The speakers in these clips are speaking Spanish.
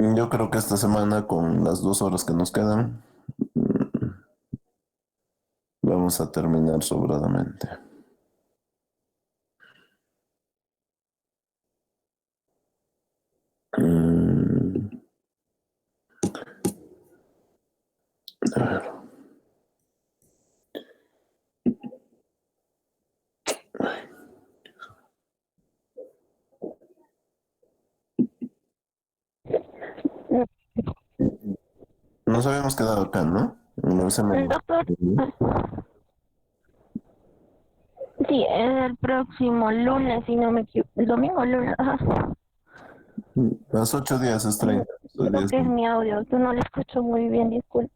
Yo creo que esta semana, con las 2 horas que nos quedan, vamos a terminar sobradamente. Mm, a ver. Nos habíamos quedado acá, ¿no? En la UCM. Doctor, sí, el próximo lunes, si no me equivoco, el domingo o lunes, ajá. Las 8 días es 30. Creo que es mi audio, tú no lo escucho muy bien, disculpe.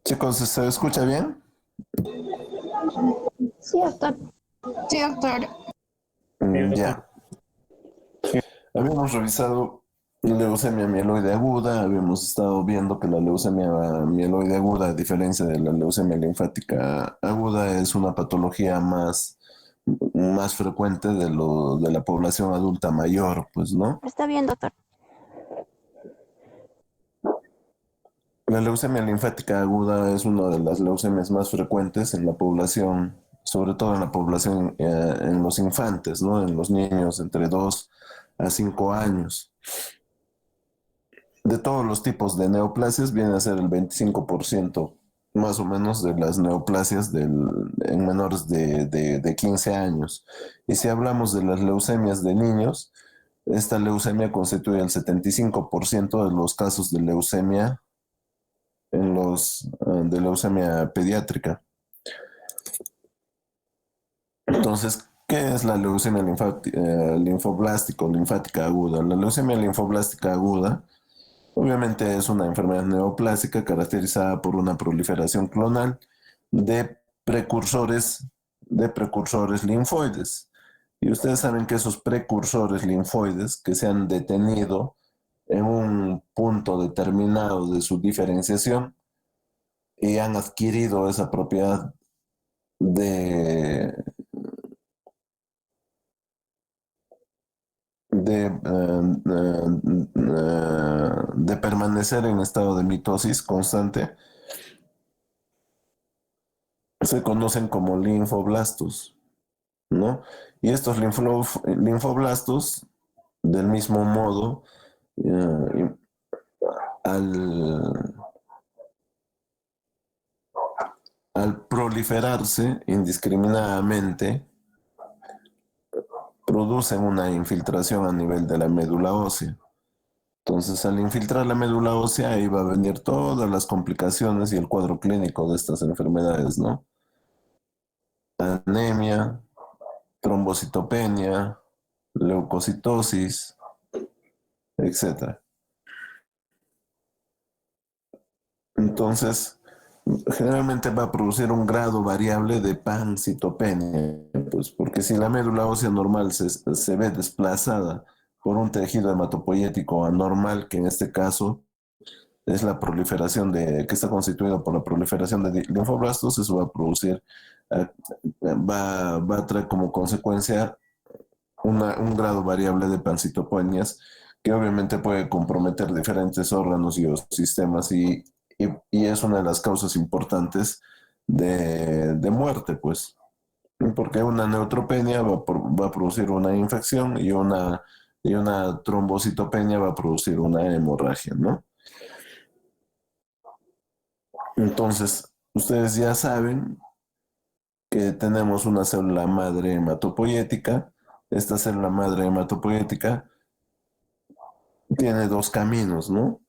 Chicos, ¿se escucha bien? Sí, doctor. Sí, doctor. Ya. Habíamos revisado leucemia mieloide aguda, habíamos estado viendo que la leucemia mieloide aguda, a diferencia de la leucemia linfática aguda, es una patología más frecuente de la población adulta mayor, pues, ¿no? Está bien, doctor. La leucemia linfática aguda es una de las leucemias más frecuentes en la población, sobre todo en la población, en los infantes, ¿no? En los niños entre 2 a 5 años. De todos los tipos de neoplasias viene a ser el 25% más o menos de las neoplasias en menores de 15 años. Y si hablamos de las leucemias de niños, esta leucemia constituye el 75% de los casos de leucemia de leucemia pediátrica. Entonces, ¿qué es la leucemia linfoblástica o linfática aguda? La leucemia linfoblástica aguda obviamente es una enfermedad neoplásica caracterizada por una proliferación clonal de precursores linfoides. Y ustedes saben que esos precursores linfoides que se han detenido en un punto determinado de su diferenciación y han adquirido esa propiedad de, de permanecer en estado de mitosis constante, se conocen como linfoblastos, ¿no? Y estos linfoblastos, del mismo modo, eh, al, al proliferarse indiscriminadamente, producen una infiltración a nivel de la médula ósea. Entonces, al infiltrar la médula ósea, ahí va a venir todas las complicaciones y el cuadro clínico de estas enfermedades, ¿no? Anemia, trombocitopenia, leucocitosis, etcétera. Entonces, generalmente va a producir un grado variable de pancitopenia, pues porque si la médula ósea normal se ve desplazada por un tejido hematopoyético anormal, que en este caso es la proliferación que está constituido por la proliferación de linfoblastos, eso va a producir, eh, va a traer como consecuencia un grado variable de pancitopenias que obviamente puede comprometer diferentes órganos y sistemas y es una de las causas importantes de muerte, pues, porque una neutropenia va a producir una infección y una trombocitopenia va a producir una hemorragia, ¿no? Entonces, ustedes ya saben que tenemos una célula madre hematopoyética. Esta célula madre hematopoyética tiene dos caminos, ¿no?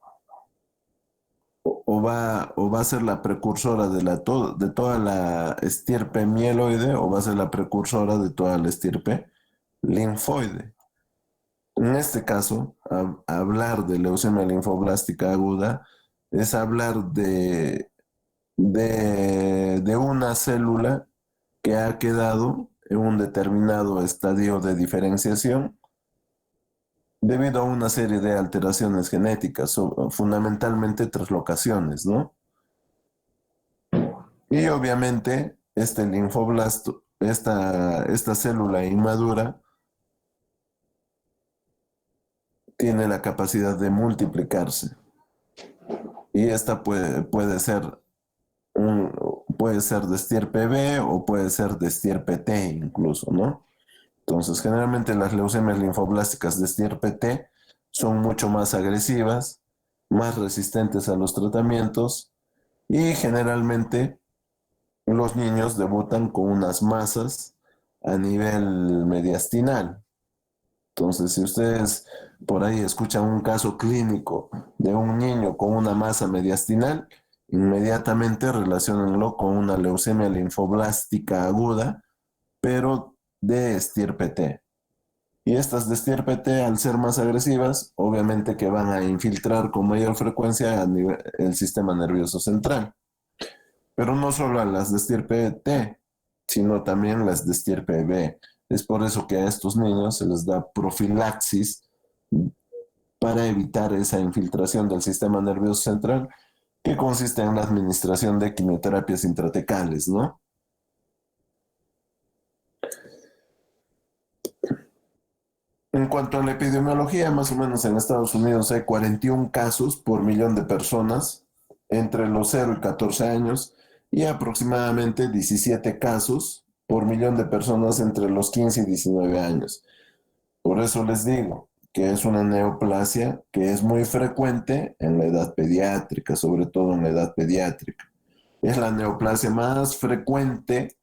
O va a ser la precursora de toda la estirpe mieloide o va a ser la precursora de toda la estirpe linfoide. En este caso, hablar de leucemia linfoblástica aguda es hablar de una célula que ha quedado en un determinado estadio de diferenciación debido a una serie de alteraciones genéticas, fundamentalmente translocaciones, ¿no? Y obviamente este linfoblasto, esta célula inmadura, tiene la capacidad de multiplicarse. Y esta puede ser puede ser de estirpe B o puede ser de estirpe T incluso, ¿no? Entonces, generalmente las leucemias linfoblásticas de estirpe T son mucho más agresivas, más resistentes a los tratamientos y generalmente los niños debutan con unas masas a nivel mediastinal. Entonces, si ustedes por ahí escuchan un caso clínico de un niño con una masa mediastinal, inmediatamente relaciónenlo con una leucemia linfoblástica aguda, pero de estirpe T. Y estas de estirpe T, al ser más agresivas, obviamente que van a infiltrar con mayor frecuencia a nivel, el sistema nervioso central. Pero no solo a las de estirpe T, sino también las de estirpe B. Es por eso que a estos niños se les da profilaxis para evitar esa infiltración del sistema nervioso central, que consiste en la administración de quimioterapias intratecales, ¿no? En cuanto a la epidemiología, más o menos en Estados Unidos hay 41 casos por millón de personas entre los 0 y 14 años y aproximadamente 17 casos por millón de personas entre los 15 y 19 años. Por eso les digo que es una neoplasia que es muy frecuente en la edad pediátrica, sobre todo en la edad pediátrica. Es la neoplasia más frecuente.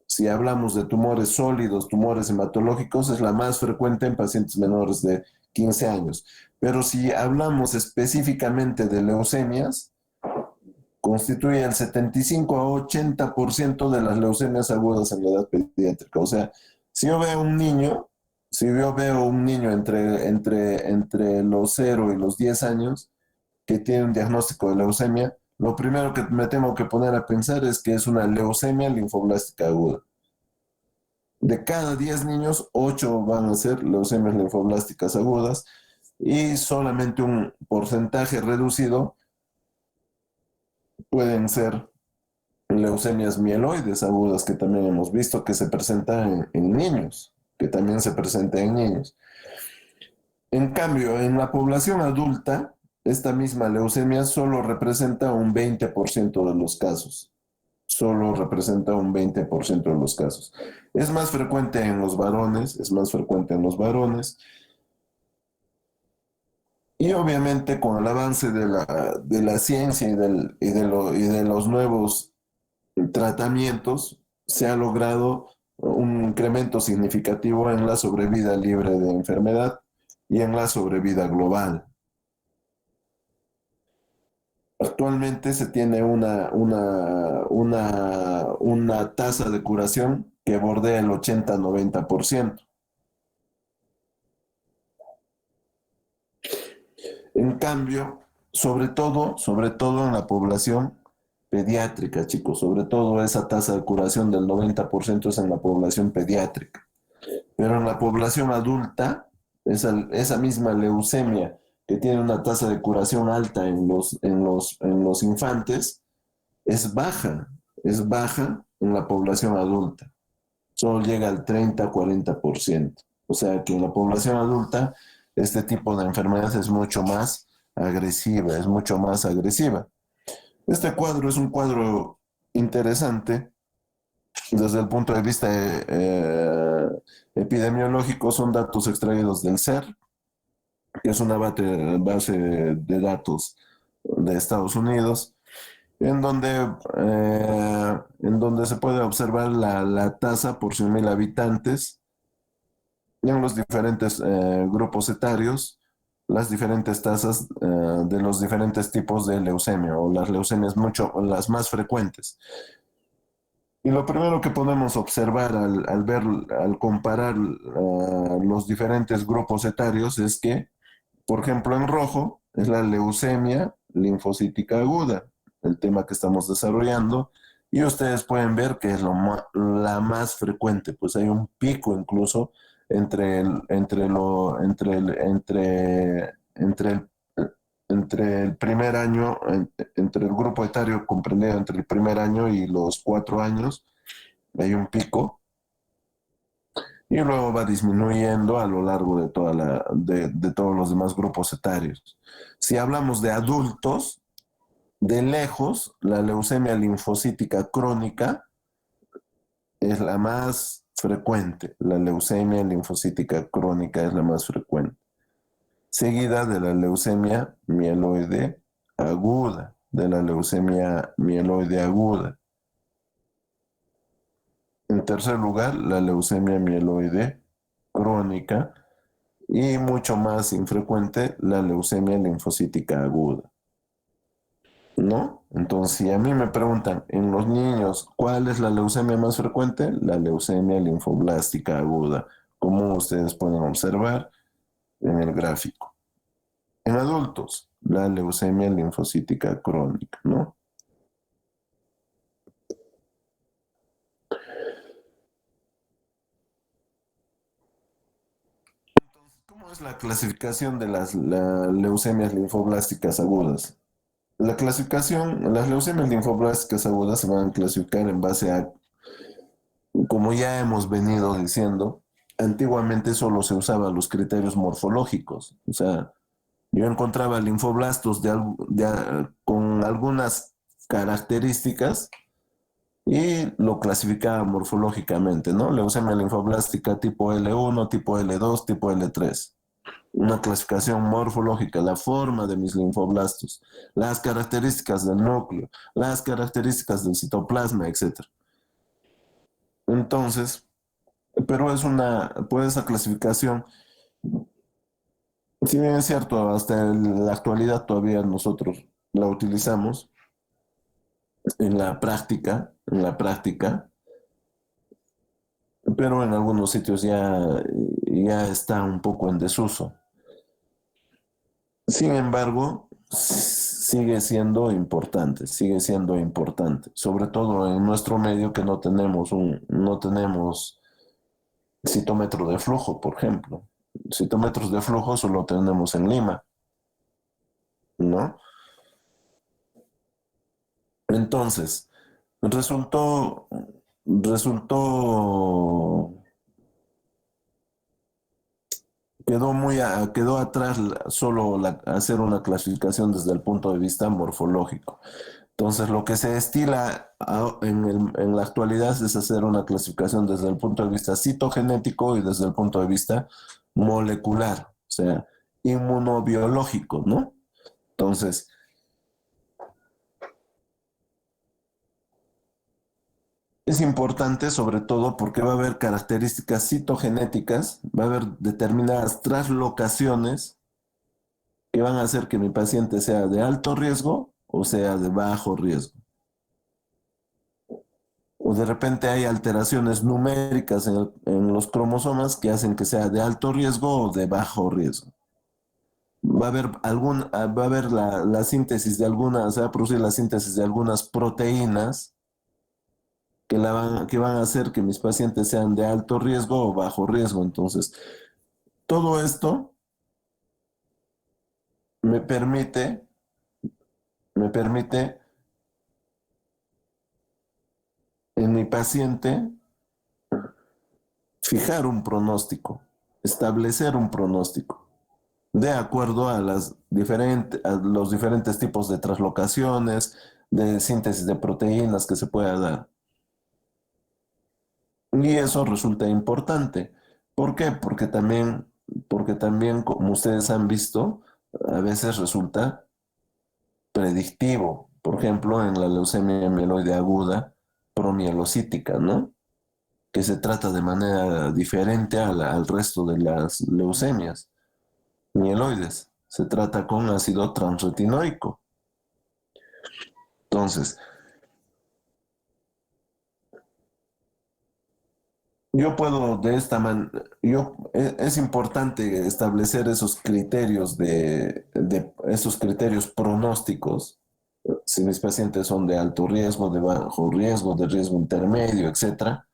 Si hablamos de tumores sólidos, tumores hematológicos, es la más frecuente en pacientes menores de 15 años. Pero si hablamos específicamente de leucemias, constituye el 75 a 80% de las leucemias agudas en la edad pediátrica. O sea, si yo veo un niño, entre los 0 y los 10 años que tiene un diagnóstico de leucemia, lo primero que me tengo que poner a pensar es que es una leucemia linfoblástica aguda. De cada 10 niños, 8 van a ser leucemias linfoblásticas agudas y solamente un porcentaje reducido pueden ser leucemias mieloides agudas, que también hemos visto que se presentan en niños, que también se presenta en niños. En cambio, en la población adulta, esta misma leucemia solo representa un 20% de los casos. Solo representa un 20% de los casos. Es más frecuente en los varones, Y obviamente con el avance de la ciencia y de los nuevos tratamientos, se ha logrado un incremento significativo en la sobrevida libre de enfermedad y en la sobrevida global. Actualmente se tiene una tasa de curación que bordea el 80-90%. En cambio, sobre todo en la población pediátrica, chicos, sobre todo esa tasa de curación del 90% es en la población pediátrica. Pero en la población adulta, esa misma leucemia que tiene una tasa de curación alta en los infantes, es baja en la población adulta. Solo llega al 30-40%. O sea que en la población adulta este tipo de enfermedad es mucho más agresiva, es mucho más agresiva. Este cuadro es un cuadro interesante desde el punto de vista epidemiológico. Son datos extraídos del CER, que es una base de datos de Estados Unidos, en donde se puede observar la tasa por 100.000 habitantes en los diferentes grupos etarios, las diferentes tasas de los diferentes tipos de leucemia o las leucemias las más frecuentes. Y lo primero que podemos observar al comparar los diferentes grupos etarios es que, por ejemplo, en rojo es la leucemia linfocítica aguda, el tema que estamos desarrollando, y ustedes pueden ver que es la más frecuente, pues hay un pico incluso entre el primer año, entre el grupo etario comprendido entre el primer año y los 4 años, hay un pico. y luego va disminuyendo a lo largo de, de todos los demás grupos etarios. Si hablamos de adultos, de lejos, la leucemia linfocítica crónica es la más frecuente. La leucemia linfocítica crónica es la más frecuente, seguida de la leucemia mieloide aguda, de la leucemia mieloide aguda. En tercer lugar, la leucemia mieloide crónica y mucho más infrecuente, la leucemia linfocítica aguda. ¿No? Entonces, si a mí me preguntan en los niños cuál es la leucemia más frecuente, la leucemia linfoblástica aguda, como ustedes pueden observar en el gráfico. En adultos, la leucemia linfocítica crónica, ¿no? ¿Cómo es la clasificación de las leucemias linfoblásticas agudas? La clasificación, las leucemias linfoblásticas agudas se van a clasificar en base a, como ya hemos venido diciendo, antiguamente solo se usaban los criterios morfológicos. O sea, yo encontraba linfoblastos con algunas características y lo clasificaba morfológicamente, ¿no? Leucemia linfoblástica tipo L1, tipo L2, tipo L3. Una clasificación morfológica, la forma de mis linfoblastos, las características del núcleo, las características del citoplasma, etc. Entonces, pero pues esa clasificación, si bien es cierto, hasta la actualidad todavía nosotros la utilizamos en la práctica, pero en algunos sitios ya está un poco en desuso. Sin embargo, sigue siendo importante, sobre todo en nuestro medio que no tenemos citómetro de flujo, por ejemplo. Citómetros de flujo solo tenemos en Lima, ¿no? Entonces, resultó quedó atrás solo hacer una clasificación desde el punto de vista morfológico. Entonces, lo que se estila en la actualidad es hacer una clasificación desde el punto de vista citogenético y desde el punto de vista molecular, o sea, inmunobiológico, ¿no? Entonces, es importante sobre todo porque va a haber características citogenéticas, va a haber determinadas traslocaciones que van a hacer que mi paciente sea de alto riesgo o sea de bajo riesgo. O de repente hay alteraciones numéricas en los cromosomas que hacen que sea de alto riesgo o de bajo riesgo. Va a haber la síntesis de algunas, se va a producir la síntesis de algunas proteínas que van a hacer que mis pacientes sean de alto riesgo o bajo riesgo. Entonces, todo esto me permite, me permite en mi paciente fijar un pronóstico, establecer un pronóstico, de acuerdo a a los diferentes tipos de translocaciones, de síntesis de proteínas que se pueda dar. Y eso resulta importante. ¿Por qué? Porque también, como ustedes han visto, a veces resulta predictivo. Por ejemplo, en la leucemia mieloide aguda promielocítica, ¿no? Que se trata de manera diferente al resto de las leucemias mieloides. Se trata con ácido transretinoico. Entonces, yo puedo de esta manera, es importante establecer esos criterios de esos criterios pronósticos, si mis pacientes son de alto riesgo, de bajo riesgo, de riesgo intermedio, etcétera,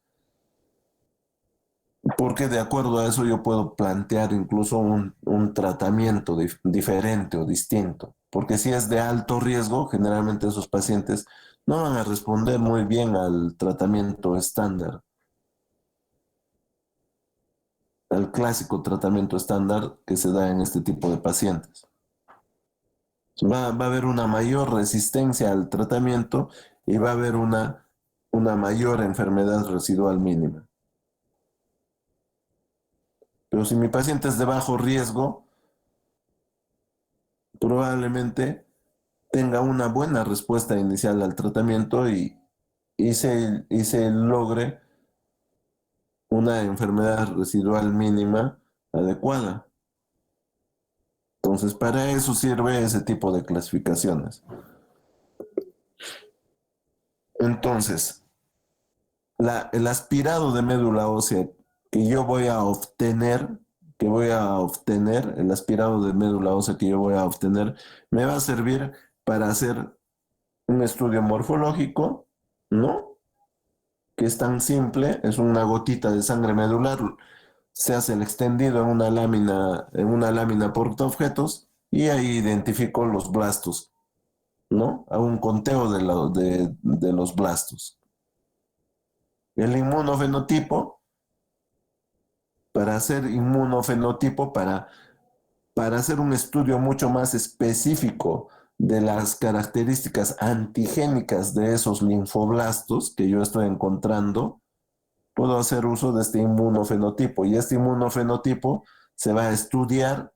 porque de acuerdo a eso yo puedo plantear incluso un tratamiento diferente o distinto, porque si es de alto riesgo, generalmente esos pacientes no van a responder muy bien al tratamiento estándar. al clásico tratamiento estándar que se da en este tipo de pacientes. Va a haber una mayor resistencia al tratamiento y va a haber una mayor enfermedad residual mínima. Pero si mi paciente es de bajo riesgo, probablemente tenga una buena respuesta inicial al tratamiento y se logre una enfermedad residual mínima adecuada. Entonces, para eso sirve ese tipo de clasificaciones. Entonces, el aspirado de médula ósea que yo voy a obtener, el aspirado de médula ósea que yo voy a obtener, me va a servir para hacer un estudio morfológico, ¿no? Que es tan simple, es una gotita de sangre medular, se hace el extendido en una lámina portaobjetos y ahí identifico los blastos, ¿no? Hago un conteo de los blastos. El inmunofenotipo, para hacer inmunofenotipo, para hacer un estudio mucho más específico de las características antigénicas de esos linfoblastos que yo estoy encontrando, puedo hacer uso de este inmunofenotipo y este inmunofenotipo se va a estudiar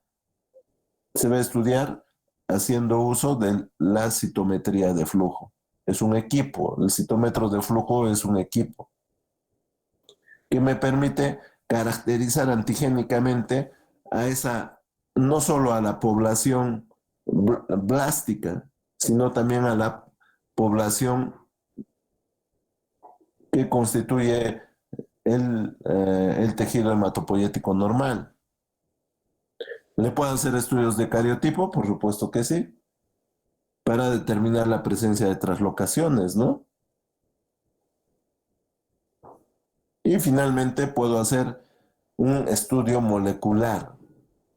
haciendo uso de la citometría de flujo. Es un equipo, el citómetro de flujo es un equipo que me permite caracterizar antigénicamente a esa, no solo a la población blástica, sino también a la población que constituye el tejido hematopoyético normal. ¿Le puedo hacer estudios de cariotipo? Por supuesto que sí, para determinar la presencia de traslocaciones, ¿no? Y finalmente puedo hacer un estudio molecular,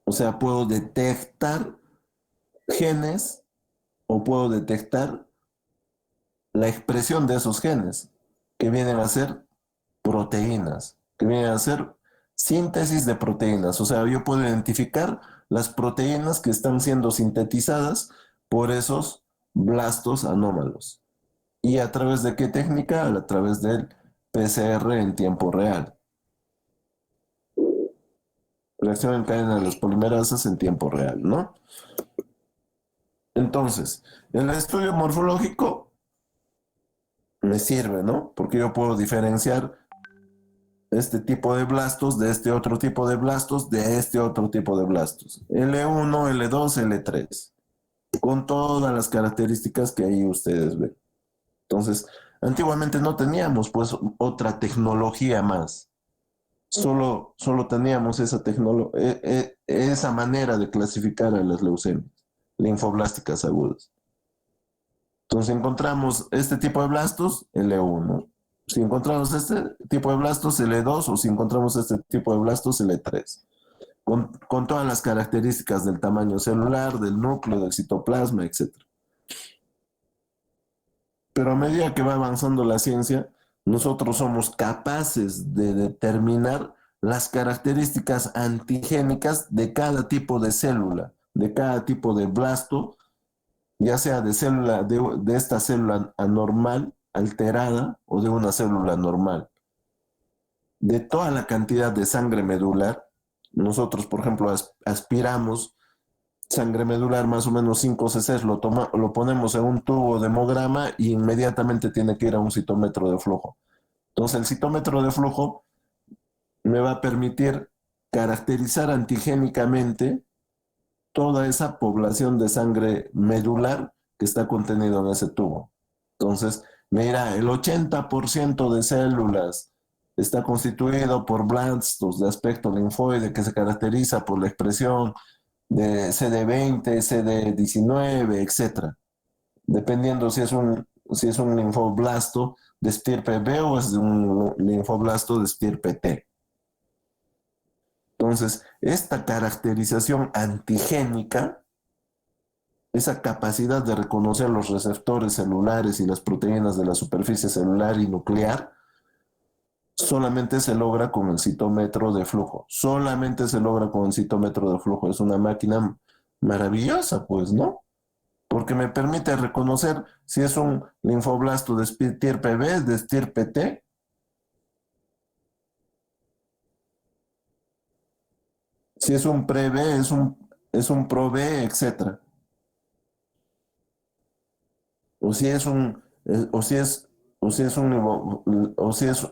o sea, puedo detectar genes o puedo detectar la expresión de esos genes, que vienen a ser proteínas, que vienen a ser síntesis de proteínas. O sea, yo puedo identificar las proteínas que están siendo sintetizadas por esos blastos anómalos. ¿Y a través de qué técnica? A través del PCR en tiempo real. Reacción en cadena de las polimerasas en tiempo real, ¿no? Entonces, el estudio morfológico me sirve, ¿no? Porque yo puedo diferenciar este tipo de blastos de este otro tipo de blastos de este otro tipo de blastos. L1, L2, L3. Con todas las características que ahí ustedes ven. Entonces, antiguamente no teníamos pues otra tecnología más. Solo teníamos esa manera de clasificar a las leucemias linfoblásticas agudas. Entonces encontramos este tipo de blastos, L1. Si encontramos este tipo de blastos, L2, o si encontramos este tipo de blastos, L3. Con todas las características del tamaño celular, del núcleo, del citoplasma, etc. Pero a medida que va avanzando la ciencia, nosotros somos capaces de determinar las características antigénicas de cada tipo de célula, de cada tipo de blasto, ya sea de esta célula anormal, alterada, o de una célula normal. De toda la cantidad de sangre medular, nosotros, por ejemplo, aspiramos sangre medular más o menos 5 cc, lo ponemos en un tubo de hemograma y inmediatamente tiene que ir a un citómetro de flujo. Entonces el citómetro de flujo me va a permitir caracterizar antigénicamente toda esa población de sangre medular que está contenido en ese tubo. Entonces, me dirá, el 80% de células está constituido por blastos de aspecto linfoide que se caracteriza por la expresión de CD20, CD19, etc. Dependiendo si es un linfoblasto de estirpe B o es un linfoblasto de estirpe T. Entonces, esta caracterización antigénica, esa capacidad de reconocer los receptores celulares y las proteínas de la superficie celular y nuclear, solamente se logra con el citómetro de flujo. Solamente se logra con el citómetro de flujo. Es una máquina maravillosa, pues, ¿no? Porque me permite reconocer si es un linfoblasto de estirpe B, de estirpe T, si es un pre-B, es un pro-B, etc. O si es un, o si es, o si es o si es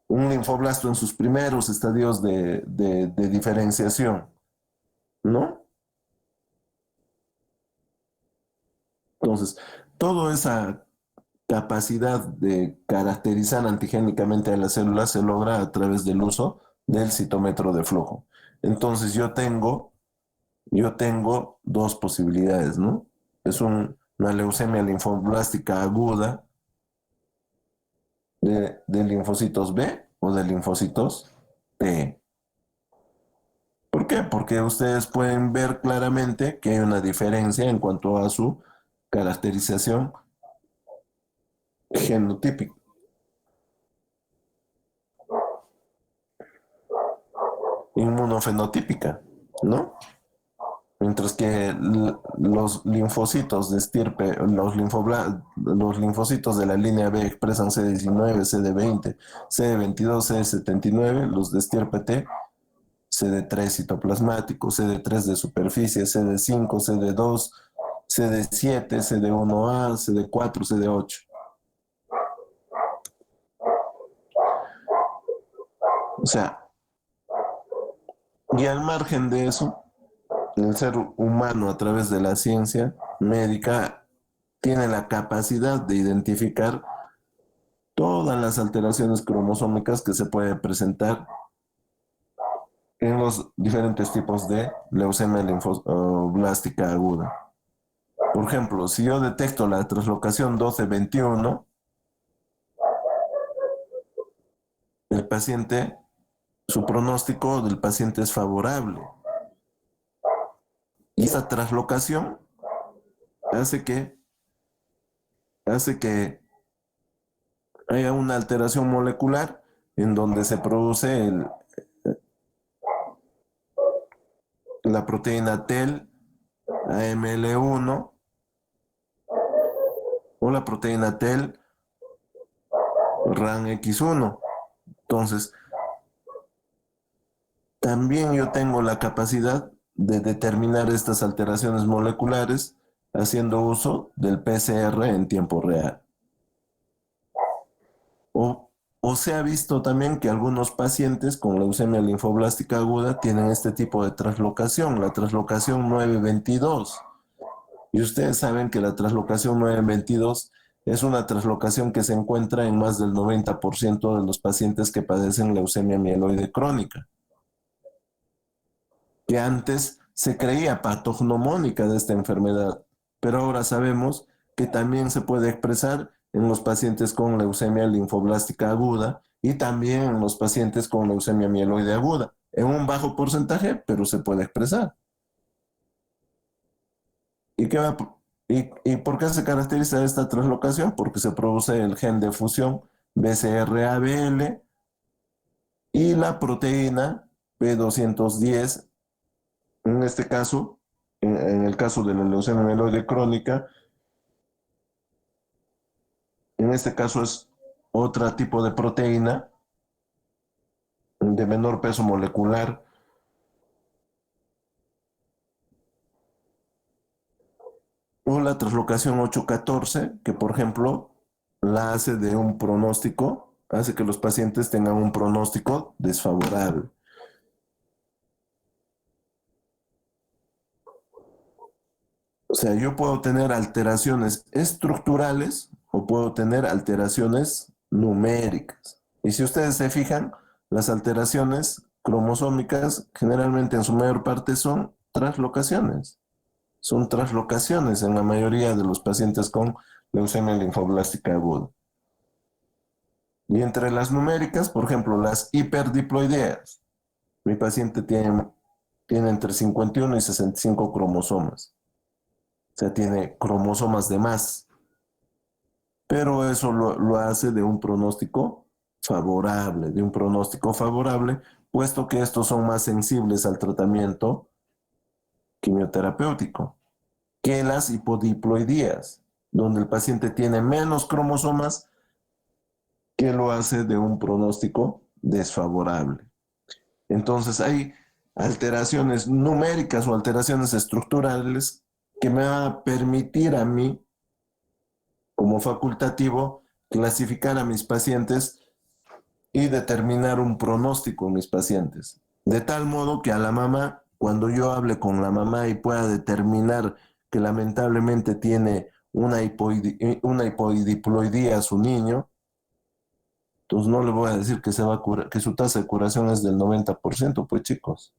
un linfoblasto en sus primeros estadios de diferenciación, ¿no? Entonces, toda esa capacidad de caracterizar antigénicamente a las células se logra a través del uso del citómetro de flujo. Entonces, yo tengo dos posibilidades, ¿no? Es una leucemia linfoblástica aguda de linfocitos B o de linfocitos T. ¿Por qué? Porque ustedes pueden ver claramente que hay una diferencia en cuanto a su caracterización genotípica, inmunofenotípica, ¿no? Mientras que los linfocitos de estirpe, los linfocitos de la línea B expresan CD19, CD20, CD22, CD79, los de estirpe T, CD3 citoplasmático, CD3 de superficie, CD5, CD2, CD7, CD1A, CD4, CD8. O sea, y al margen de eso, el ser humano a través de la ciencia médica tiene la capacidad de identificar todas las alteraciones cromosómicas que se pueden presentar en los diferentes tipos de leucemia linfoblástica aguda. Por ejemplo, si yo detecto la translocación 1221, el paciente, su pronóstico del paciente es favorable. Y esa translocación hace que, hace que haya una alteración molecular en donde se produce la proteína TEL, AML1 o la proteína TEL, RANX1. Entonces, también yo tengo la capacidad de determinar estas alteraciones moleculares haciendo uso del PCR en tiempo real. O, o se ha visto también que algunos pacientes con leucemia linfoblástica aguda tienen este tipo de translocación, la translocación 922. Y ustedes saben que la translocación 922 es una translocación que se encuentra en más del 90% de los pacientes que padecen leucemia mieloide crónica, que antes se creía patognomónica de esta enfermedad, pero ahora sabemos que también se puede expresar en los pacientes con leucemia linfoblástica aguda y también en los pacientes con leucemia mieloide aguda, en un bajo porcentaje, pero se puede expresar. ¿Y, qué va, y por qué se caracteriza esta translocación? Porque se produce el gen de fusión BCR-ABL y la proteína P210. En este caso, en el caso de la leucemia mieloide crónica, en este caso es otro tipo de proteína de menor peso molecular, o la translocación 814, que por ejemplo la hace de un pronóstico, hace que los pacientes tengan un pronóstico desfavorable. O sea, yo puedo tener alteraciones estructurales o puedo tener alteraciones numéricas. Y si ustedes se fijan, las alteraciones cromosómicas generalmente en su mayor parte son translocaciones. Son translocaciones en la mayoría de los pacientes con leucemia linfoblástica aguda. Y entre las numéricas, por ejemplo, las hiperdiploideas. Mi paciente tiene entre 51 y 65 cromosomas. O sea, tiene cromosomas de más. pero eso lo hace de un pronóstico favorable, puesto que estos son más sensibles al tratamiento quimioterapéutico que las hipodiploidías, donde el paciente tiene menos cromosomas, que lo hace de un pronóstico desfavorable. Entonces hay alteraciones numéricas o alteraciones estructurales que me van a permitir a mí, como facultativo, clasificar a mis pacientes y determinar un pronóstico en mis pacientes. De tal modo que a la mamá, cuando yo hable con la mamá y pueda determinar que lamentablemente tiene una hipodiploidía a su niño, entonces no le voy a decir que se va a curar, que su tasa de curación es del 90%, pues chicos.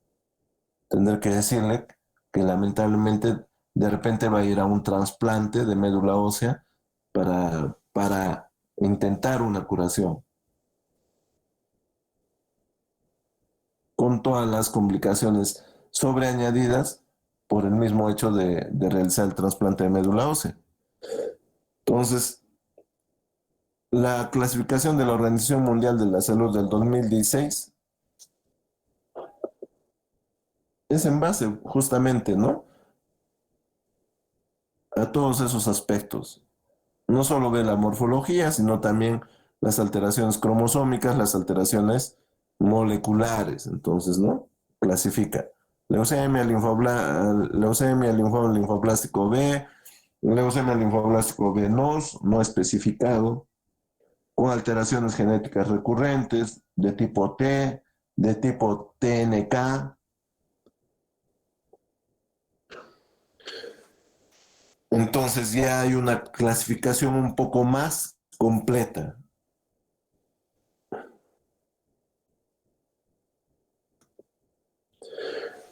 Tendré que decirle que lamentablemente de repente va a ir a un trasplante de médula ósea para intentar una curación, con todas las complicaciones sobreañadidas por el mismo hecho de realizar el trasplante de médula ósea. Entonces, la clasificación de la Organización Mundial de la Salud del 2016 es en base justamente, ¿no?, a todos esos aspectos. No solo ve la morfología, sino también las alteraciones cromosómicas, las alteraciones moleculares. Entonces, ¿no? Clasifica leucemia, linfoma linfoblástico B, leucemia linfoblástico venoso, no especificado, con alteraciones genéticas recurrentes de tipo T, de tipo TNK. Entonces ya hay una clasificación un poco más completa.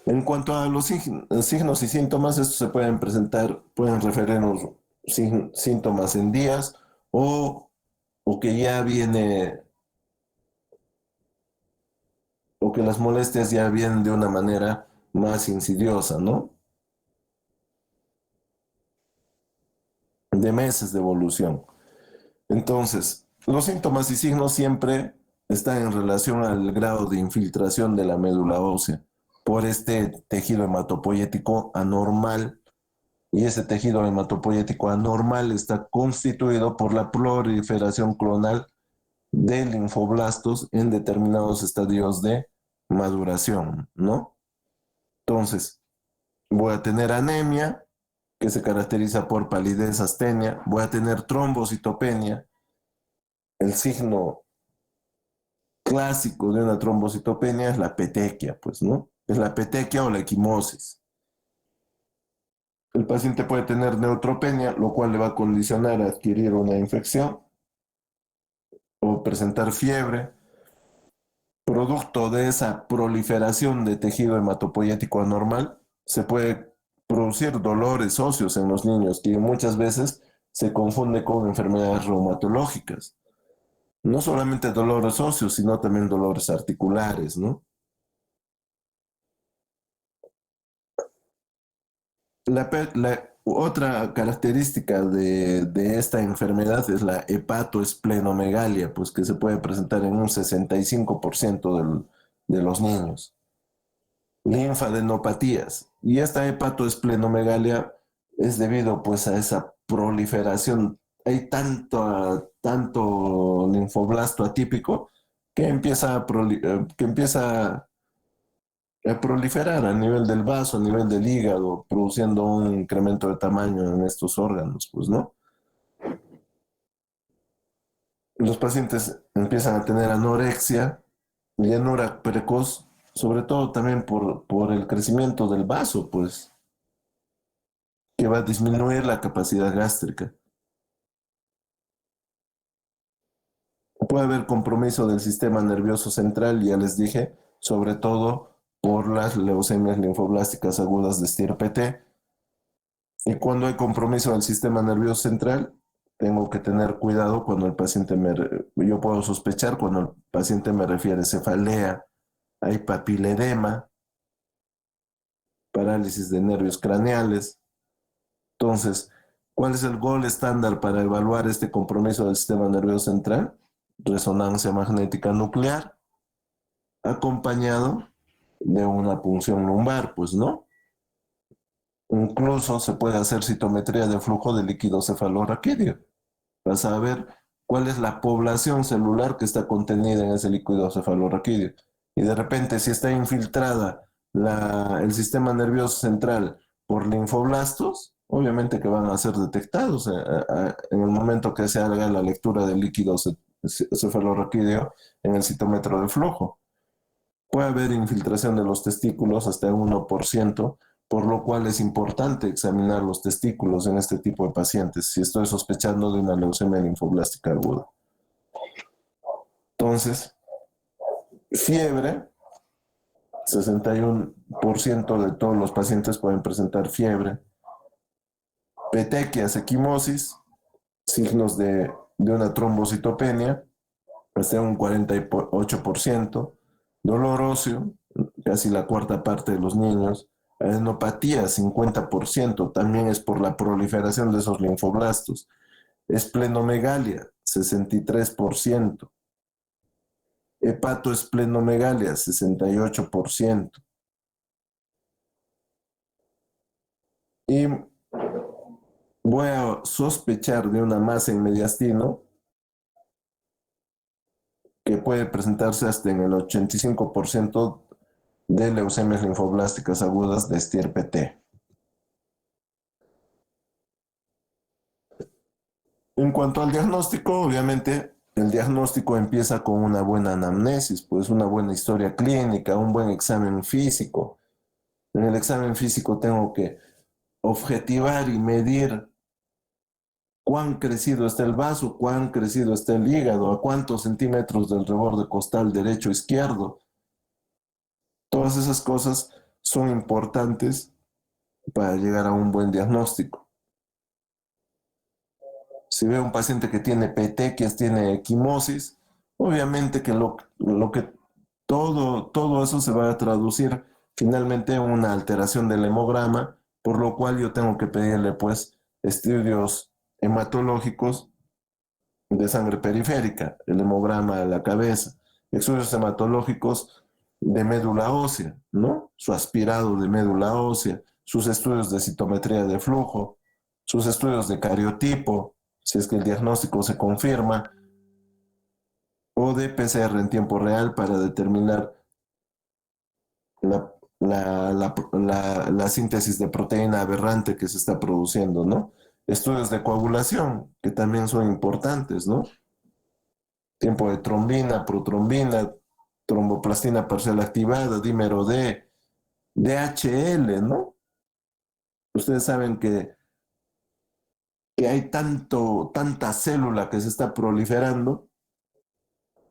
En cuanto a los signos y síntomas, estos se pueden presentar, pueden referirnos síntomas en días o que ya viene, o que las molestias ya vienen de una manera más insidiosa, ¿no? De meses de evolución. Entonces, los síntomas y signos siempre están en relación al grado de infiltración de la médula ósea por este tejido hematopoyético anormal, y ese tejido hematopoyético anormal está constituido por la proliferación clonal de linfoblastos en determinados estadios de maduración, ¿no? Entonces, voy a tener anemia, que se caracteriza por palidez, astenia, voy a tener trombocitopenia. El signo clásico de una trombocitopenia es la petequia, pues, ¿no? Es la petequia o la equimosis. El paciente puede tener neutropenia, lo cual le va a condicionar a adquirir una infección o presentar fiebre. Producto de esa proliferación de tejido hematopoyético anormal, se puede producir dolores óseos en los niños, que muchas veces se confunde con enfermedades reumatológicas. No solamente dolores óseos, sino también dolores articulares, ¿no? La otra característica de esta enfermedad es la hepatoesplenomegalia, pues que se puede presentar en un 65% de los niños. Linfadenopatías. Y esta hepatoesplenomegalia es debido pues a esa proliferación. Hay tanto linfoblasto atípico que empieza a proliferar a nivel del vaso, a nivel del hígado, produciendo un incremento de tamaño en estos órganos, pues, ¿no? Los pacientes empiezan a tener anorexia, llenura precoz, sobre todo también por el crecimiento del vaso, pues, que va a disminuir la capacidad gástrica. Puede haber compromiso del sistema nervioso central, ya les dije, sobre todo por las leucemias linfoblásticas agudas de estirpe T. Y cuando hay compromiso del sistema nervioso central, tengo que tener cuidado cuando el paciente yo puedo sospechar cuando el paciente me refiere cefalea, hay papiledema, parálisis de nervios craneales. Entonces, ¿Cuál es el gol estándar para evaluar este compromiso del sistema nervioso central? Resonancia magnética nuclear, acompañado de una punción lumbar, pues no. Incluso se puede hacer citometría de flujo de líquido cefalorraquídeo para saber cuál es la población celular que está contenida en ese líquido cefalorraquídeo. Y de repente, si está infiltrada el sistema nervioso central por linfoblastos, obviamente que van a ser detectados en el momento que se haga la lectura del líquido cefalorraquídeo en el citómetro de flujo. Puede haber infiltración de los testículos hasta el 1%, por lo cual es importante examinar los testículos en este tipo de pacientes si estoy sospechando de una leucemia linfoblástica aguda. Entonces, fiebre, 61% de todos los pacientes pueden presentar fiebre. Petequias, equimosis, signos de una trombocitopenia, hasta un 48%. Dolor óseo, casi la cuarta parte de los niños. Adenopatía, 50%, también es por la proliferación de esos linfoblastos. Esplenomegalia, 63%. Hepatoesplenomegalia, 68%. Y voy a sospechar de una masa en mediastino que puede presentarse hasta en el 85% de leucemias linfoblásticas agudas de estirpe T. En cuanto al diagnóstico, obviamente el diagnóstico empieza con una buena anamnesis, pues una buena historia clínica, un buen examen físico. En el examen físico tengo que objetivar y medir cuán crecido está el vaso, cuán crecido está el hígado, a cuántos centímetros del reborde costal derecho o izquierdo. Todas esas cosas son importantes para llegar a un buen diagnóstico. Si veo un paciente que tiene petequias, tiene equimosis, obviamente que todo eso se va a traducir finalmente en una alteración del hemograma, por lo cual yo tengo que pedirle pues estudios hematológicos de sangre periférica, el hemograma de la cabeza, estudios hematológicos de médula ósea, ¿no? Su aspirado de médula ósea, sus estudios de citometría de flujo, sus estudios de cariotipo, si es que el diagnóstico se confirma, o de PCR en tiempo real para determinar la, la síntesis de proteína aberrante que se está produciendo, ¿no? Estudios de coagulación, que también son importantes, ¿no? Tiempo de trombina, protrombina, tromboplastina parcial activada, dímero D, DHL, ¿no? Ustedes saben que hay tanta célula que se está proliferando,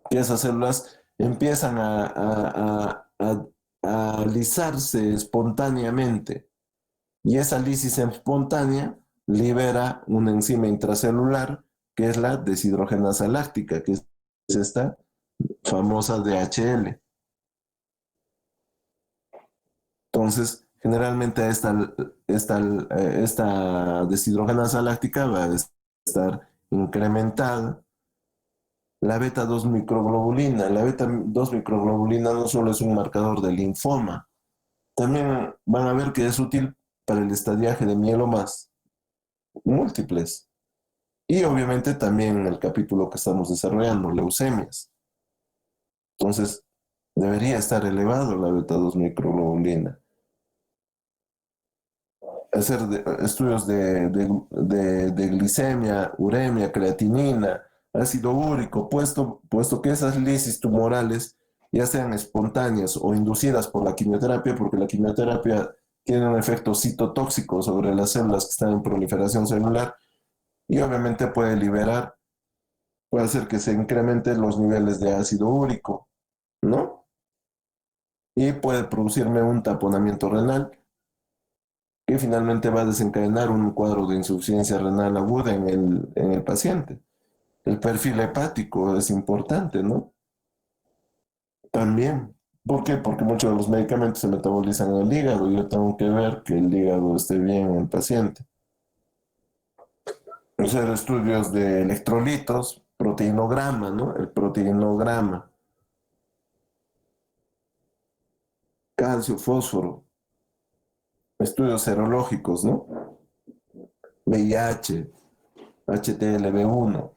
que esas células empiezan a alisarse espontáneamente. Y esa lisis espontánea libera una enzima intracelular que es la deshidrogenasa láctica, que es esta famosa DHL. Entonces, generalmente esta deshidrogenasa láctica va a estar incrementada. La beta 2 microglobulina. La beta 2 microglobulina no solo es un marcador de linfoma, también van a ver que es útil para el estadiaje de mielomas múltiples. Y obviamente también en el capítulo que estamos desarrollando, leucemias. Entonces, debería estar elevado la beta 2 microglobulina. Hacer estudios de glicemia, uremia, creatinina, ácido úrico, puesto que esas lisis tumorales ya sean espontáneas o inducidas por la quimioterapia, porque la quimioterapia tiene un efecto citotóxico sobre las células que están en proliferación celular y obviamente puede hacer que se incrementen los niveles de ácido úrico, ¿no? Y puede producirme un taponamiento renal que finalmente va a desencadenar un cuadro de insuficiencia renal aguda en el paciente. El perfil hepático es importante, ¿no? También. ¿Por qué? Porque muchos de los medicamentos se metabolizan en el hígado y yo tengo que ver que el hígado esté bien en el paciente. hacer estudios de electrolitos, proteinograma, ¿no? El proteinograma, calcio, fósforo, estudios serológicos, ¿no? VIH, HTLV1,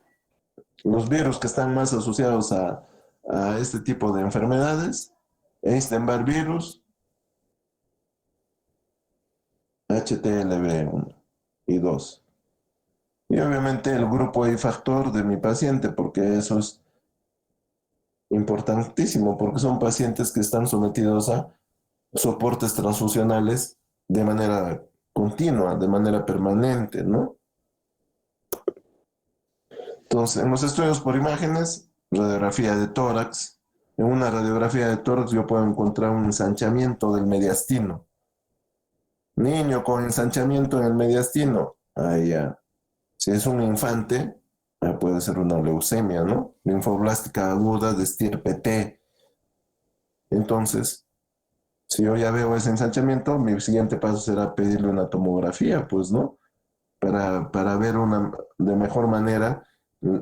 los virus que están más asociados a este tipo de enfermedades, Epstein-Barr virus, HTLV1 y 2. Y obviamente el grupo y factor de mi paciente, porque eso es importantísimo, porque son pacientes que están sometidos a soportes transfusionales de manera continua, de manera permanente, ¿no? Entonces, en los estudios por imágenes, radiografía de tórax, en una radiografía de tórax yo puedo encontrar un ensanchamiento del mediastino. Niño con ensanchamiento en el mediastino, ahí ya. Si es un infante, puede ser una leucemia, ¿no? Linfoblástica aguda de estirpe T. Entonces, si yo ya veo ese ensanchamiento, mi siguiente paso será pedirle una tomografía, pues, ¿no? Para ver de mejor manera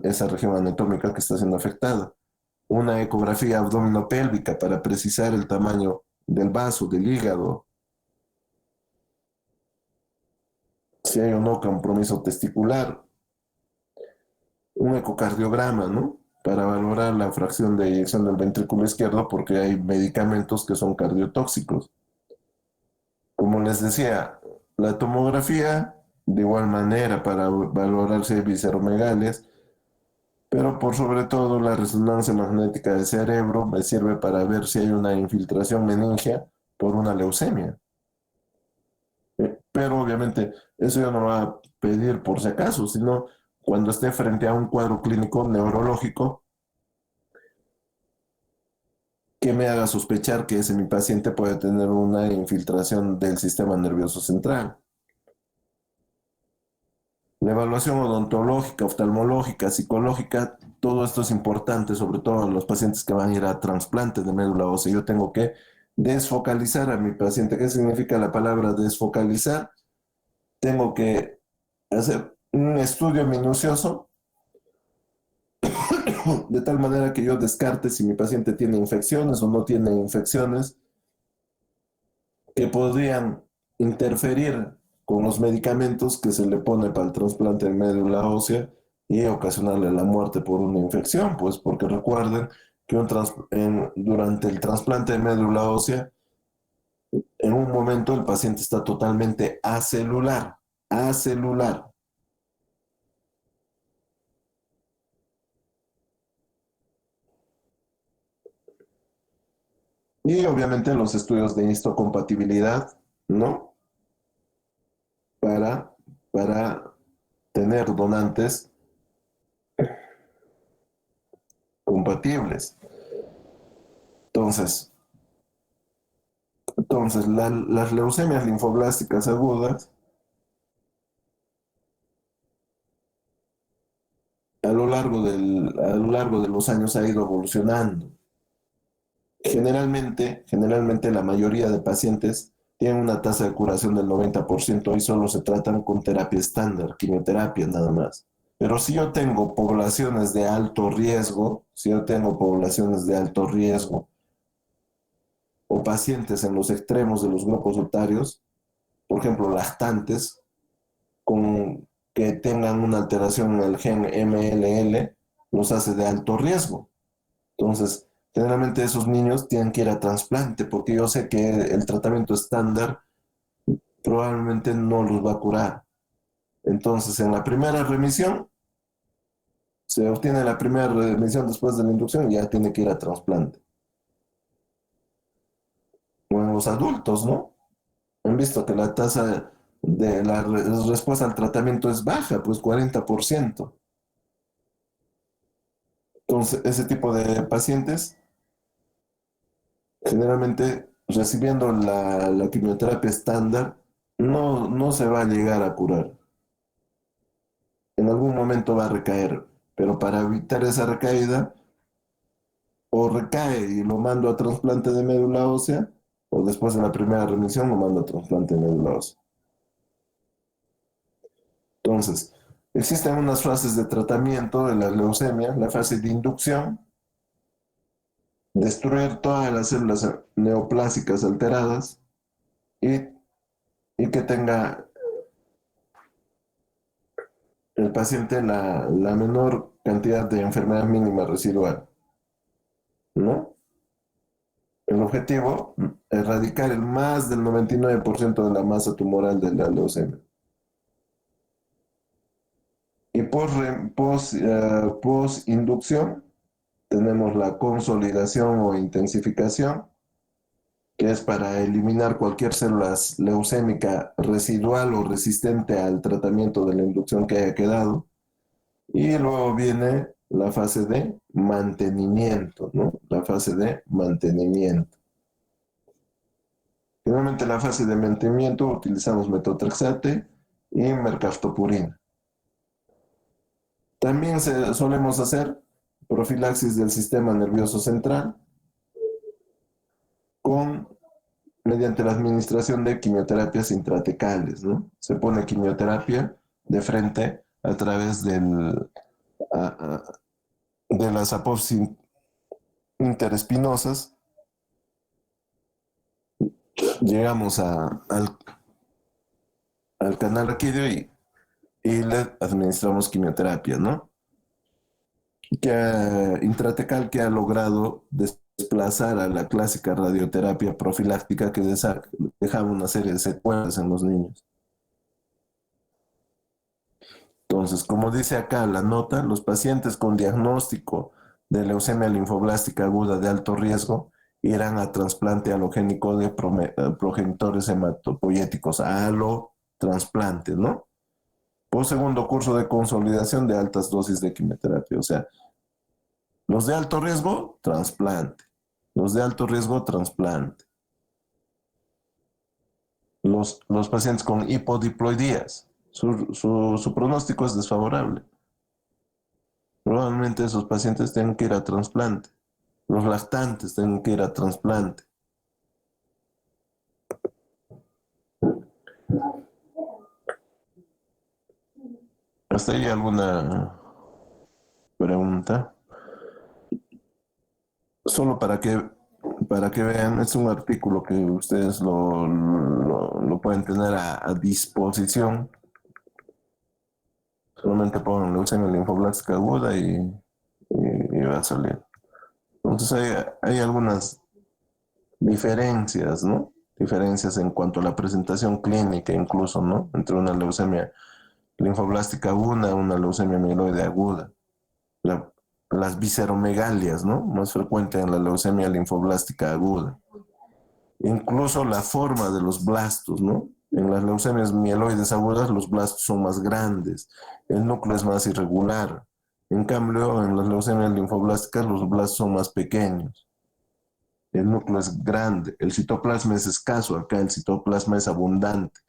esa región anatómica que está siendo afectada. Una ecografía abdominopélvica para precisar el tamaño del vaso, del hígado, si hay o no compromiso testicular. Un ecocardiograma, ¿no? Para valorar la fracción de eyección del ventrículo izquierdo porque hay medicamentos que son cardiotóxicos. Como les decía, la tomografía, de igual manera, para valorar si hay visceromegalias, pero por sobre todo la resonancia magnética del cerebro me sirve para ver si hay una infiltración meningia por una leucemia. Pero obviamente eso yo no lo voy a pedir por si acaso, sino cuando esté frente a un cuadro clínico neurológico que me haga sospechar que ese mi paciente puede tener una infiltración del sistema nervioso central. La evaluación odontológica, oftalmológica, psicológica, todo esto es importante, sobre todo en los pacientes que van a ir a trasplantes de médula ósea. Yo tengo que desfocalizar a mi paciente. ¿Qué significa la palabra desfocalizar? Tengo que hacer un estudio minucioso de tal manera que yo descarte si mi paciente tiene infecciones o no tiene infecciones que podrían interferir con los medicamentos que se le pone para el trasplante de médula ósea y ocasionarle la muerte por una infección, pues porque recuerden que durante el trasplante de médula ósea, en un momento el paciente está totalmente acelular, acelular. Y obviamente los estudios de histocompatibilidad, ¿no? Para, para tener donantes compatibles. Entonces, las leucemias linfoblásticas agudas a lo largo de los años ha ido evolucionando. Generalmente la mayoría de pacientes tienen una tasa de curación del 90% y solo se tratan con terapia estándar, quimioterapia nada más. Pero si yo tengo poblaciones de alto riesgo, si yo tengo poblaciones de alto riesgo o pacientes en los extremos de los grupos etarios, por ejemplo, lactantes, que tengan una alteración en el gen MLL, los hace de alto riesgo. Entonces, generalmente esos niños tienen que ir a trasplante porque yo sé que el tratamiento estándar probablemente no los va a curar. Entonces, en la primera remisión, se obtiene la primera remisión después de la inducción y ya tiene que ir a trasplante. O en los adultos, ¿no? Han visto que la tasa de la respuesta al tratamiento es baja, pues 40%. Entonces, ese tipo de pacientes, generalmente recibiendo la quimioterapia estándar, no se va a llegar a curar. En algún momento va a recaer, pero para evitar esa recaída, o recae y lo mando a trasplante de médula ósea, o después de la primera remisión lo mando a trasplante de médula ósea. Entonces, Existen unas fases de tratamiento de la leucemia, la fase de inducción, destruir todas las células neoplásicas alteradas y, y que tenga el paciente la menor cantidad de enfermedad mínima residual, ¿no? El objetivo, erradicar el más del 99% de la masa tumoral de la leucemia. Y post-inducción tenemos la consolidación o intensificación, que es para eliminar cualquier célula leucémica residual o resistente al tratamiento de la inducción que haya quedado. Y luego viene la fase de mantenimiento, ¿no? La fase de mantenimiento. Finalmente, en la fase de mantenimiento utilizamos metotrexate y mercaptopurina. También solemos hacer profilaxis del sistema nervioso central mediante la administración de quimioterapias intratecales, ¿no? Se pone quimioterapia de frente a través de las apófisis interespinosas. Llegamos al canal raquídeo y le administramos quimioterapia, ¿no? Intratecal que ha logrado desplazar a la clásica radioterapia profiláctica que dejaba una serie de secuelas en los niños. Entonces, como dice acá la nota, los pacientes con diagnóstico de leucemia linfoblástica aguda de alto riesgo irán a trasplante halogénico de progenitores hematopoyéticos, trasplante, ¿no? Por segundo curso de consolidación de altas dosis de quimioterapia. O sea, los de alto riesgo, trasplante. Los de alto riesgo, trasplante. Los pacientes con hipodiploidías, su pronóstico es desfavorable. Probablemente esos pacientes tengan que ir a trasplante. Los lactantes tienen que ir a trasplante. ¿Hasta ahí alguna pregunta? Solo para que vean, es un artículo que ustedes lo pueden tener a disposición. Solamente pongan leucemia linfoblástica aguda y va a salir. Entonces hay algunas diferencias, ¿no? Diferencias en cuanto a la presentación clínica incluso, ¿no? Entre una leucemia linfoblástica aguda y una leucemia mieloide aguda. Las visceromegalias, ¿no? Más frecuente en la leucemia linfoblástica aguda. Incluso la forma de los blastos, ¿no? En las leucemias mieloides agudas los blastos son más grandes, el núcleo es más irregular. En cambio, en las leucemias linfoblásticas los blastos son más pequeños. El núcleo es grande, el citoplasma es escaso, acá el citoplasma es abundante.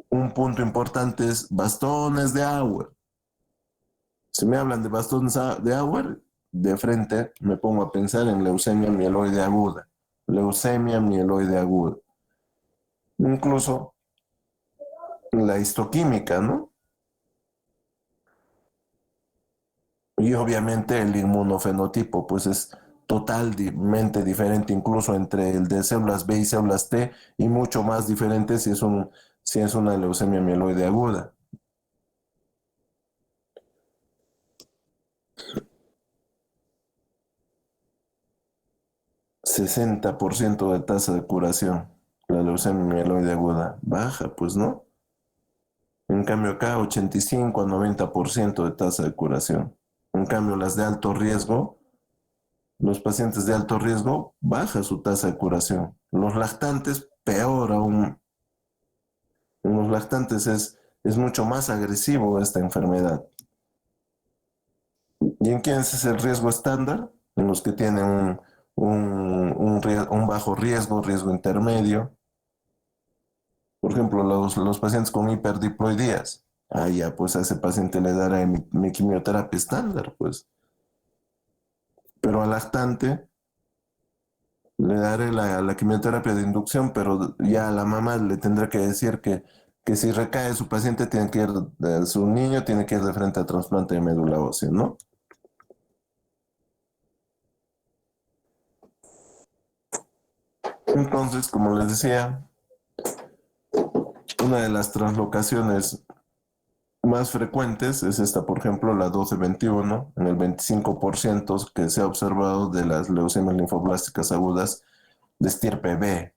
Un punto importante es bastones de Auer. Si me hablan de bastones de Auer, de frente me pongo a pensar en leucemia mieloide aguda. Leucemia mieloide aguda. Incluso la histoquímica, ¿no? Y obviamente el inmunofenotipo, pues es totalmente diferente incluso entre el de células B y células T y mucho más diferente si es una leucemia mieloide aguda. ...60% de tasa de curación. La leucemia mieloide aguda baja, pues, ¿no? En cambio acá 85 a 90% de tasa de curación. En cambio las de alto riesgo, los pacientes de alto riesgo, baja su tasa de curación. Los lactantes, peor aún. En los lactantes es mucho más agresivo esta enfermedad. ¿Y en quiénes es el riesgo estándar? En los que tienen un bajo riesgo, riesgo intermedio. Por ejemplo, los pacientes con hiperdiploidías. Ah, ya, pues a ese paciente le daré mi quimioterapia estándar, pues. Pero al lactante le daré la quimioterapia de inducción, pero ya a la mamá le tendré que decir que que si recae su paciente tiene que ir, su niño tiene que ir de frente a trasplante de médula ósea, ¿no? Entonces, como les decía, una de las translocaciones más frecuentes es esta, por ejemplo, la 12-21, en el 25% que se ha observado de las leucemias linfoblásticas agudas de estirpe B.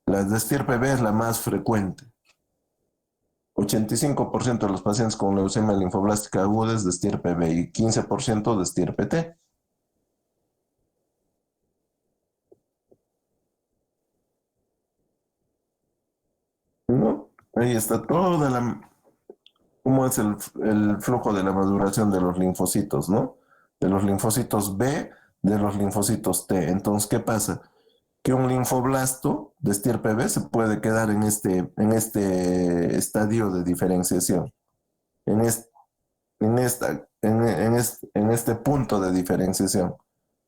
La de estirpe B es la más frecuente. 85% de los pacientes con leucemia linfoblástica aguda es de estirpe B y 15% de estirpe T. ¿No? Ahí está toda la, cómo es el flujo de la maduración de los linfocitos, ¿no? De los linfocitos B, de los linfocitos T. Entonces, ¿qué pasa? Que un linfoblasto de estirpe B se puede quedar en este estadio de diferenciación, en, est, en, esta, en este punto de diferenciación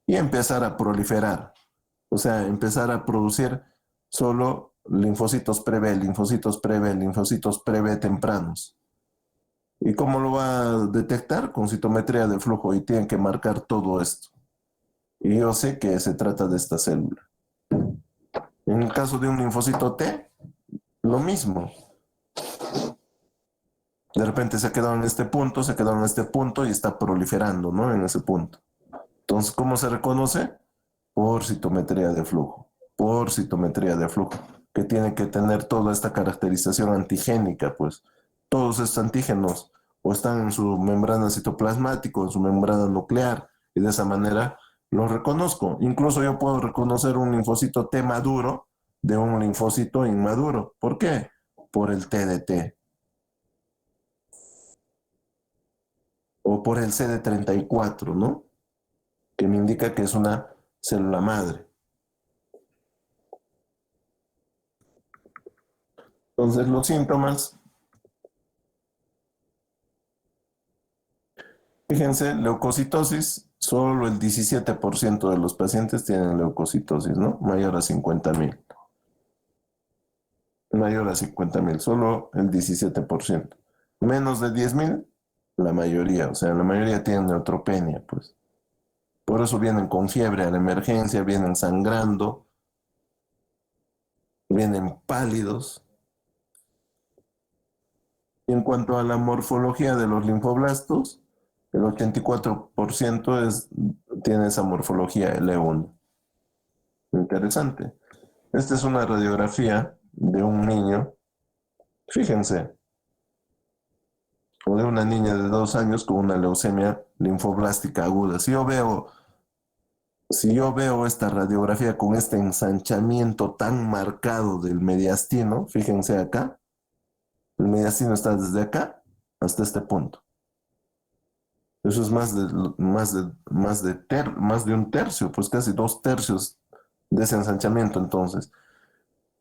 y empezar a proliferar, o sea, empezar a producir solo linfocitos pre-B, linfocitos pre-B, linfocitos pre-B tempranos. ¿Y cómo lo va a detectar? Con citometría de flujo y tienen que marcar todo esto. Y yo sé que se trata de esta célula. En el caso de un linfocito T, lo mismo. De repente se ha quedado en este punto, se ha quedado en este punto y está proliferando, ¿no? En ese punto. Entonces, ¿cómo se reconoce? Por citometría de flujo. Por citometría de flujo. Que tiene que tener toda esta caracterización antigénica, pues. Todos estos antígenos o están en su membrana citoplasmática o en su membrana nuclear y de esa manera los reconozco. Incluso yo puedo reconocer un linfocito T maduro de un linfocito inmaduro. ¿Por qué? Por el TDT o por el CD34, ¿no? Que me indica que es una célula madre. Entonces los síntomas, fíjense, leucocitosis, solo el 17% de los pacientes tienen leucocitosis, ¿no? Mayor a 50,000. Mayor a 50,000, solo el 17%. Menos de 10,000, la mayoría, o sea, la mayoría tienen neutropenia, pues. Por eso vienen con fiebre a la emergencia, vienen sangrando, vienen pálidos. Y en cuanto a la morfología de los linfoblastos, el 84% tiene esa morfología L1. Interesante. Esta es una radiografía de un niño, fíjense, o de una niña de 2 años con una leucemia linfoblástica aguda. Si yo veo esta radiografía con este ensanchamiento tan marcado del mediastino, fíjense acá, el mediastino está desde acá hasta este punto. Eso es más de un tercio, pues casi 2 tercios de ese ensanchamiento. Entonces,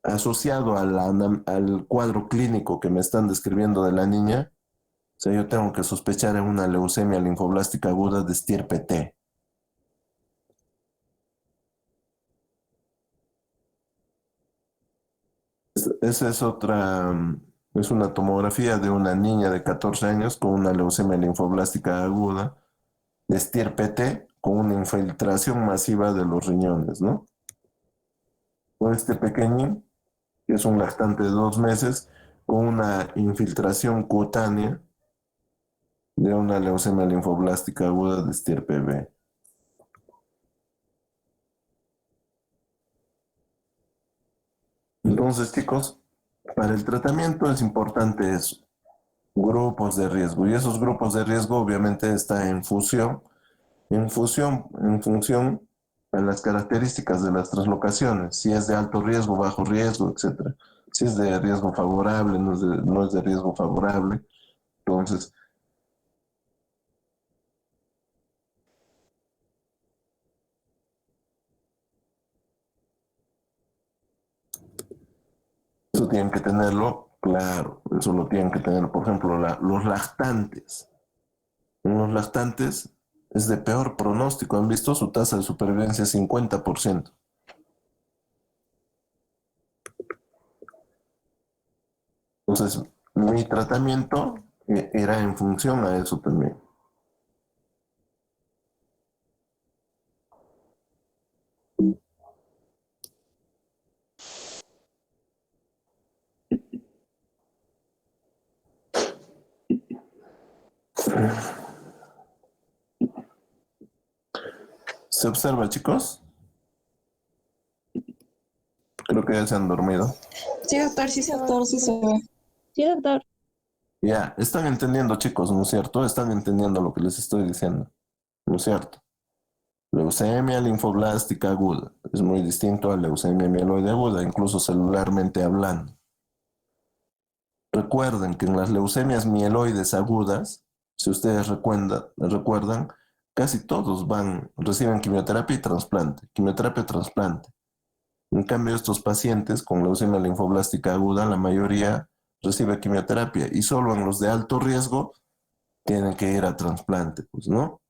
asociado al cuadro clínico que me están describiendo de la niña, o sea, yo tengo que sospechar en una leucemia linfoblástica aguda de estirpe T. Esa es es una tomografía de una niña de 14 años con una leucemia linfoblástica aguda de estirpe T con una infiltración masiva de los riñones, ¿no? Con este pequeñín, que es un lactante de 2 meses, con una infiltración cutánea de una leucemia linfoblástica aguda de estirpe B. Entonces, chicos, para el tratamiento es importante eso, grupos de riesgo. Y esos grupos de riesgo obviamente están en función a las características de las translocaciones, si es de alto riesgo, bajo riesgo, etcétera. Si es de riesgo favorable, no es de riesgo favorable. Entonces, eso tienen que tenerlo claro, eso lo tienen que tener, por ejemplo, los lactantes. En los lactantes es de peor pronóstico, han visto su tasa de supervivencia 50%. Entonces, mi tratamiento era en función a eso también. ¿Se observa, chicos? Creo que ya se han dormido. Sí, doctor, sí se ve. Sí, doctor. Ya, están entendiendo, chicos, ¿no es cierto? Están entendiendo lo que les estoy diciendo, ¿no es cierto? Leucemia linfoblástica aguda es muy distinto a leucemia mieloide aguda, incluso celularmente hablando. Recuerden que en las leucemias mieloides agudas, si ustedes recuerdan, casi todos reciben quimioterapia y trasplante, quimioterapia y trasplante. En cambio, estos pacientes con leucemia linfoblástica aguda, la mayoría recibe quimioterapia y solo en los de alto riesgo tienen que ir a trasplante, pues, ¿no?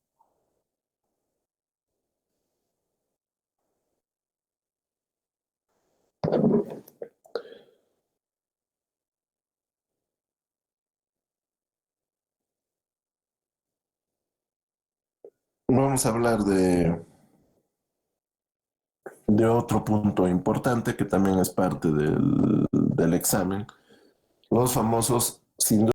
Vamos a hablar de otro punto importante que también es parte del examen, los famosos síndromes